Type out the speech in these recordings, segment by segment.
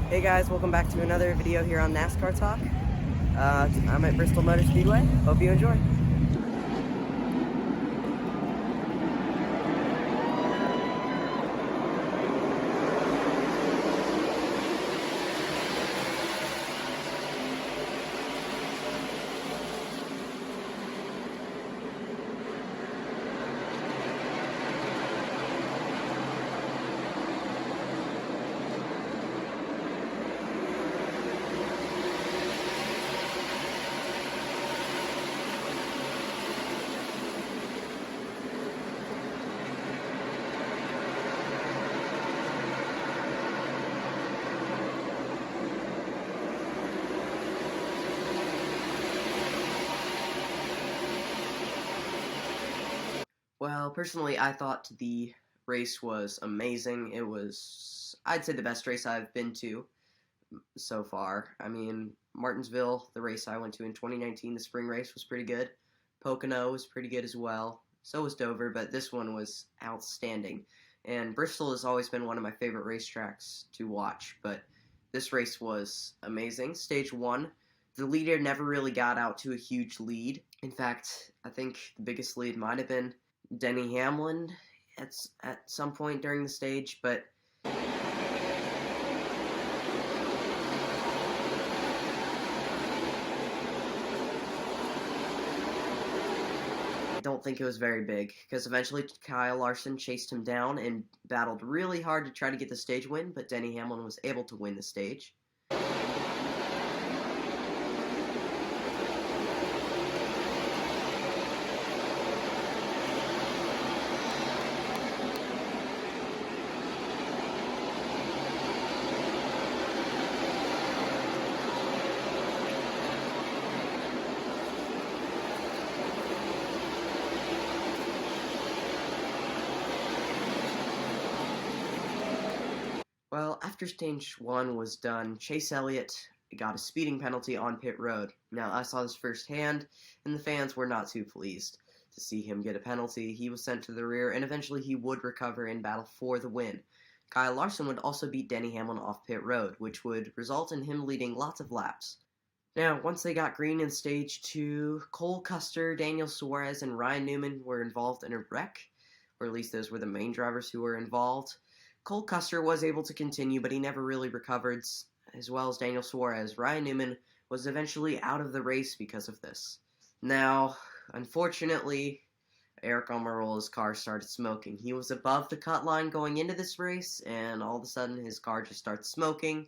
Hey guys, welcome back to another video here on NASCAR Talk. I'm at Bristol Motor Speedway. Hope you enjoy. Well, personally, I thought the race was amazing. It was, I'd say, the best race I've been to so far. I mean, Martinsville, the race I went to in 2019, the spring race, was pretty good. Pocono was pretty good as well. So was Dover, but this one was outstanding. And Bristol has always been one of my favorite racetracks to watch, but this race was amazing. Stage 1, the leader never really got out to a huge lead. In fact, I think the biggest lead might have been Denny Hamlin at some point during the stage, but I don't think it was very big, because eventually Kyle Larson chased him down and battled really hard to try to get the stage win, but Denny Hamlin was able to win the stage. Well, after stage 1 was done, Chase Elliott got a speeding penalty on pit road. Now, I saw this firsthand, and the fans were not too pleased to see him get a penalty. He was sent to the rear, and eventually he would recover and battle for the win. Kyle Larson would also beat Denny Hamlin off pit road, which would result in him leading lots of laps. Now, once they got green in stage 2, Cole Custer, Daniel Suarez, and Ryan Newman were involved in a wreck, or at least those were the main drivers who were involved. Cole Custer was able to continue, but he never really recovered, as well as Daniel Suarez. Ryan Newman was eventually out of the race because of this. Now, unfortunately, Eric Almirola's car started smoking. He was above the cut line going into this race, and all of a sudden his car just starts smoking,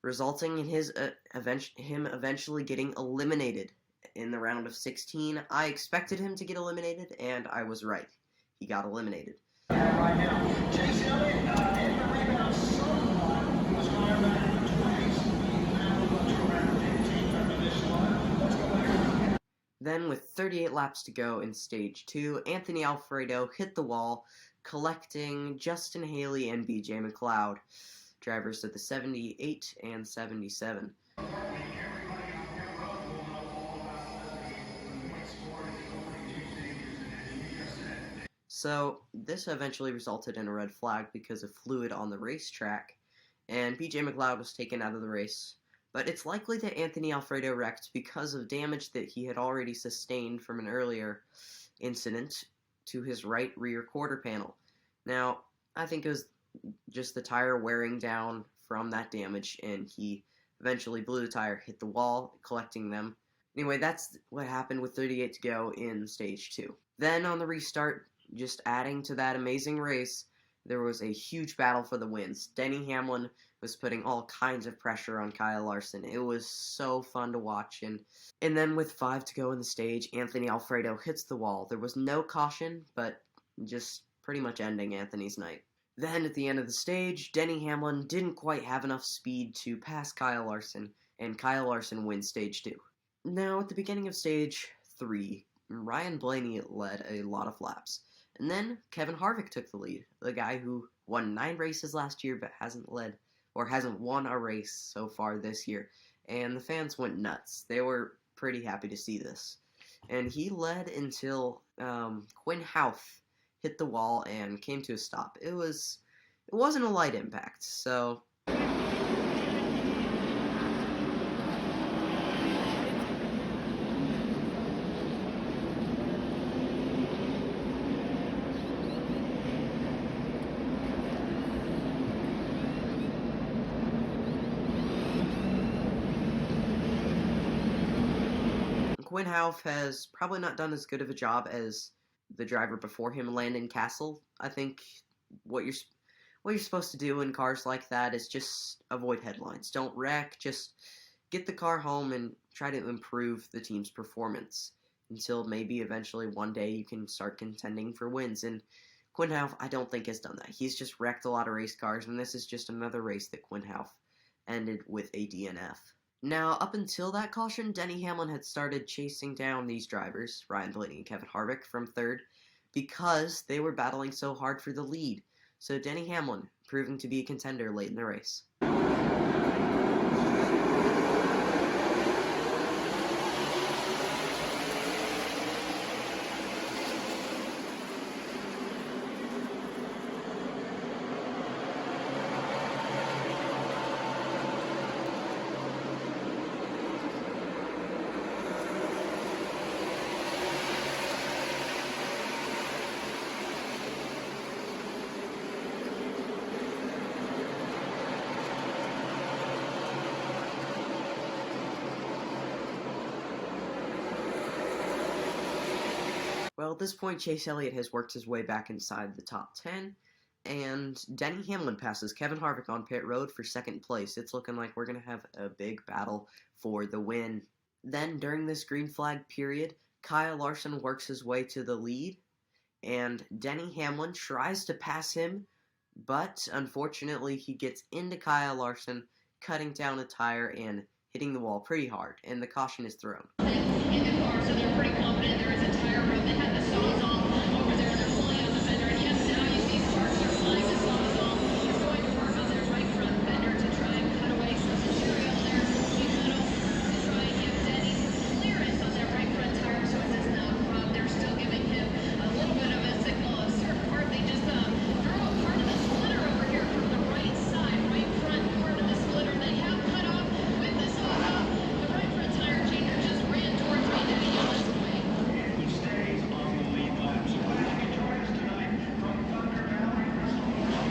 resulting in him eventually getting eliminated in the round of 16. I expected him to get eliminated, and I was right. He got eliminated. Right now, Chase Elliott in the rebound somewhat was going back to race. Then, with 38 laps to go in stage 2, Anthony Alfredo hit the wall, collecting Justin Haley and BJ McLeod, drivers of the 78 and 77. So, this eventually resulted in a red flag because of fluid on the racetrack, and BJ McLeod was taken out of the race. But it's likely that Anthony Alfredo wrecked because of damage that he had already sustained from an earlier incident to his right rear quarter panel. Now, I think it was just the tire wearing down from that damage, and he eventually blew the tire, hit the wall, collecting them. Anyway, that's what happened with 38 to go in stage 2. Then on the restart, just adding to that amazing race, there was a huge battle for the wins. Denny Hamlin was putting all kinds of pressure on Kyle Larson. It was so fun to watch. And then with 5 to go in the stage, Anthony Alfredo hits the wall. There was no caution, but just pretty much ending Anthony's night. Then at the end of the stage, Denny Hamlin didn't quite have enough speed to pass Kyle Larson, and Kyle Larson wins stage 2. Now at the beginning of stage 3, Ryan Blaney led a lot of laps. And then Kevin Harvick took the lead, the guy who won 9 races last year but hasn't won a race so far this year. And the fans went nuts. They were pretty happy to see this. And he led until Quinn Houff hit the wall and came to a stop. It wasn't a light impact, so Quinn Houff has probably not done as good of a job as the driver before him, Landon Castle. I think what you're supposed to do in cars like that is just avoid headlines. Don't wreck. Just get the car home and try to improve the team's performance until maybe eventually one day you can start contending for wins. And Quinn Houff, I don't think, has done that. He's just wrecked a lot of race cars, and this is just another race that Quinn Houff ended with a DNF. Now, up until that caution, Denny Hamlin had started chasing down these drivers, Ryan Blaney and Kevin Harvick, from third, because they were battling so hard for the lead. So Denny Hamlin proving to be a contender late in the race. Well, at this point, Chase Elliott has worked his way back inside the top 10, and Denny Hamlin passes Kevin Harvick on pit road for second place. It's looking like we're going to have a big battle for the win. Then, during this green flag period, Kyle Larson works his way to the lead, and Denny Hamlin tries to pass him, but unfortunately he gets into Kyle Larson, cutting down a tire and hitting the wall pretty hard, and the caution is thrown. In the car, so they're pretty confident there is a tire rub. They had the sawzall over there. They're pulling out the fender, and yes, now you see sparks are flying. The sawzall is going to work on their right front fender to try and cut away some material there. He's going to try and give Denny some clearance on their right front tire, so it does not rub. They're still giving him a little bit of a signal. A certain part, they just throw a part of the splitter over here from the right side, right front part of the splitter. They have cut off with the sawzall. The right front tire changer just ran towards me. Denny Hamlin's way. He stays on the lead lap. So glad you could join us tonight from Thunder Valley, Bristol Recap.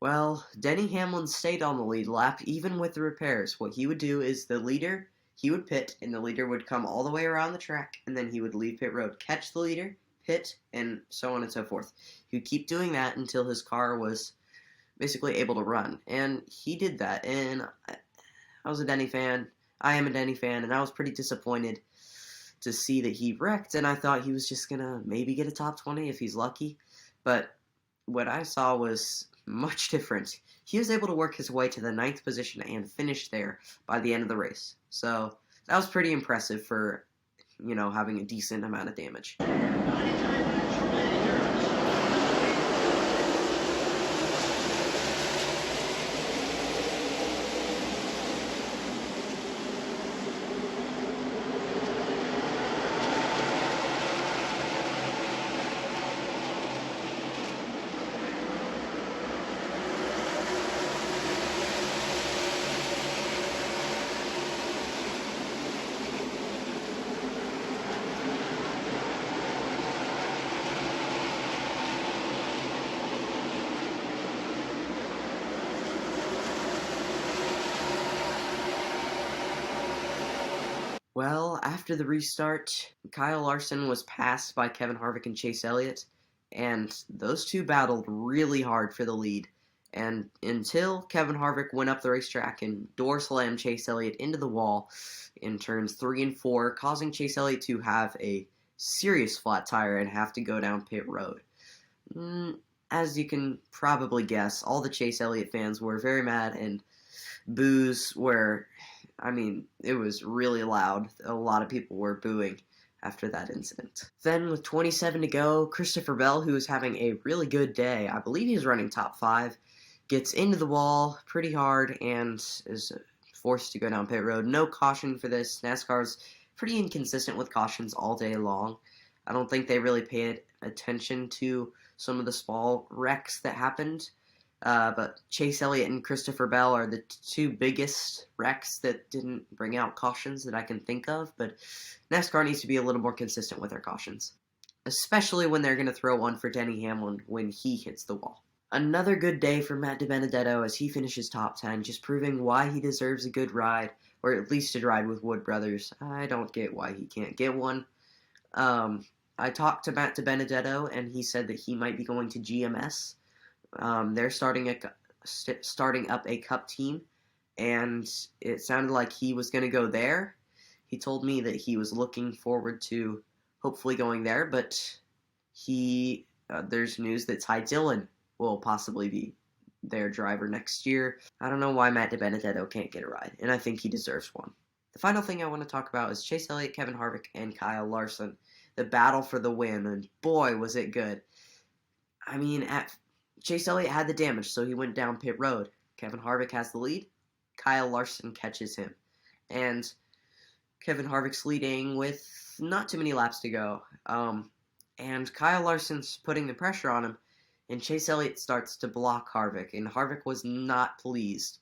Well, Denny Hamlin stayed on the lead lap even with the repairs. What he would do is he would pit, and the leader would come all the way around the track, and then he would leave pit road, catch the leader, pit, and so on and so forth. He would keep doing that until his car was basically able to run, and he did that, and I was a Denny fan. I am a Denny fan, and I was pretty disappointed to see that he wrecked, and I thought he was just going to maybe get a top 20 if he's lucky, but what I saw was much different. He was able to work his way to the 9th position and finish there by the end of the race. So that was pretty impressive for, having a decent amount of damage. Well, after the restart, Kyle Larson was passed by Kevin Harvick and Chase Elliott, and those two battled really hard for the lead. And until Kevin Harvick went up the racetrack and door slammed Chase Elliott into the wall in turns 3 and 4, causing Chase Elliott to have a serious flat tire and have to go down pit road. As you can probably guess, all the Chase Elliott fans were very mad, and boos were, it was really loud. A lot of people were booing after that incident. Then with 27 to go, Christopher Bell, who was having a really good day, I believe he was running top 5, gets into the wall pretty hard and is forced to go down pit road. No caution for this. NASCAR's pretty inconsistent with cautions all day long. I don't think they really paid attention to some of the small wrecks that happened. But Chase Elliott and Christopher Bell are the two biggest wrecks that didn't bring out cautions that I can think of. But NASCAR needs to be a little more consistent with their cautions. especially when they're going to throw one for Denny Hamlin when he hits the wall. Another good day for Matt DiBenedetto as he finishes top 10, just proving why he deserves a good ride, or at least a ride with Wood Brothers. I don't get why he can't get one. I talked to Matt DiBenedetto, and he said that he might be going to GMS. They're starting up a Cup team, and it sounded like he was going to go there. He told me that he was looking forward to hopefully going there, but there's news that Ty Dillon will possibly be their driver next year. I don't know why Matt DiBenedetto can't get a ride, and I think he deserves one. The final thing I want to talk about is Chase Elliott, Kevin Harvick, and Kyle Larson. The battle for the win, and boy, was it good. I mean, Chase Elliott had the damage, so he went down pit road. Kevin Harvick has the lead. Kyle Larson catches him. And Kevin Harvick's leading with not too many laps to go. And Kyle Larson's putting the pressure on him, and Chase Elliott starts to block Harvick, and Harvick was not pleased.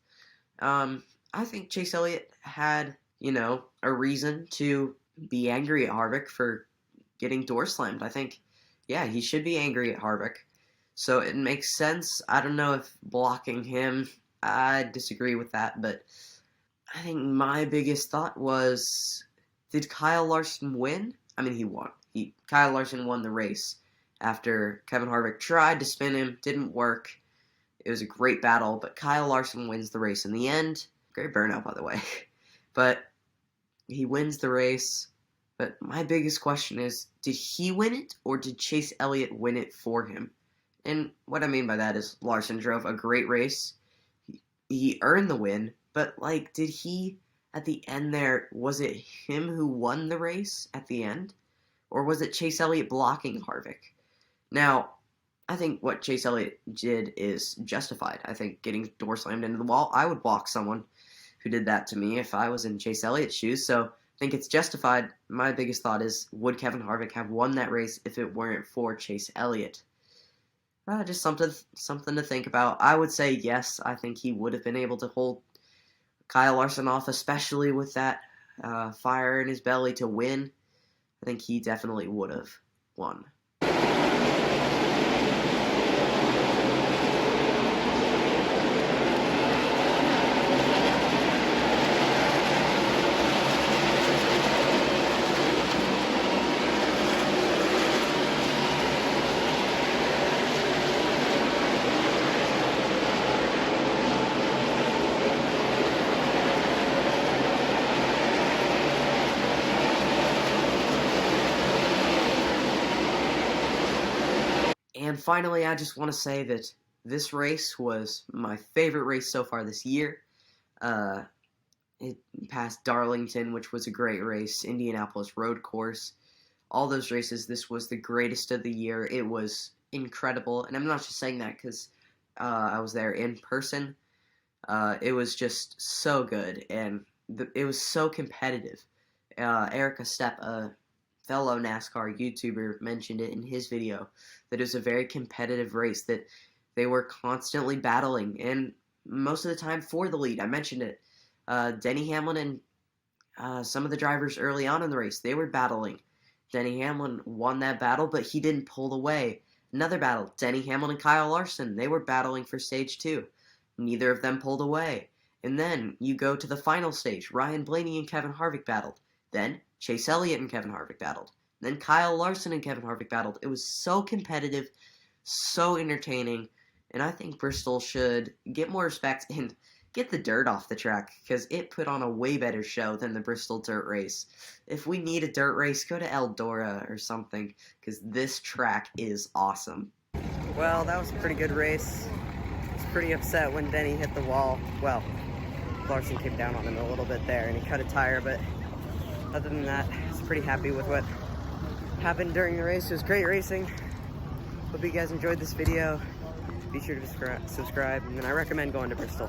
I think Chase Elliott had, a reason to be angry at Harvick for getting door slammed. I think, he should be angry at Harvick. So it makes sense. I don't know if blocking him, I disagree with that, but I think my biggest thought was, did Kyle Larson win? I mean, he won. Kyle Larson won the race after Kevin Harvick tried to spin him, didn't work. It was a great battle, but Kyle Larson wins the race in the end. Great burnout, by the way. But he wins the race. But my biggest question is, did he win it, or did Chase Elliott win it for him? And what I mean by that is Larson drove a great race. He earned the win, but, did he, at the end there, was it him who won the race at the end? Or was it Chase Elliott blocking Harvick? Now, I think what Chase Elliott did is justified. I think getting door slammed into the wall, I would block someone who did that to me if I was in Chase Elliott's shoes, so I think it's justified. My biggest thought is, would Kevin Harvick have won that race if it weren't for Chase Elliott? Just something to think about. I would say yes, I think he would have been able to hold Kyle Larson off, especially with that fire in his belly to win. I think he definitely would have won. And finally, I just want to say that this race was my favorite race so far this year. It passed Darlington, which was a great race, Indianapolis Road Course, all those races. This was the greatest of the year. It was incredible, and I'm not just saying that because I was there in person. It was just so good, and it was so competitive. Erica Stepp, a fellow NASCAR YouTuber, mentioned it in his video, that it was a very competitive race, that they were constantly battling, and most of the time for the lead. I mentioned it. Denny Hamlin and some of the drivers early on in the race, they were battling. Denny Hamlin won that battle, but he didn't pull away. Another battle, Denny Hamlin and Kyle Larson, they were battling for stage 2. Neither of them pulled away. And then you go to the final stage. Ryan Blaney and Kevin Harvick battled. Then Chase Elliott and Kevin Harvick battled. Then Kyle Larson and Kevin Harvick battled. It was so competitive, so entertaining, and I think Bristol should get more respect and get the dirt off the track, because it put on a way better show than the Bristol dirt race. If we need a dirt race, go to Eldora or something, because this track is awesome. Well, that was a pretty good race. I was pretty upset when Denny hit the wall. Well, Larson came down on him a little bit there, and he cut a tire, but other than that, I was pretty happy with what happened during the race. It was great racing. Hope you guys enjoyed this video. Be sure to subscribe, and I recommend going to Bristol.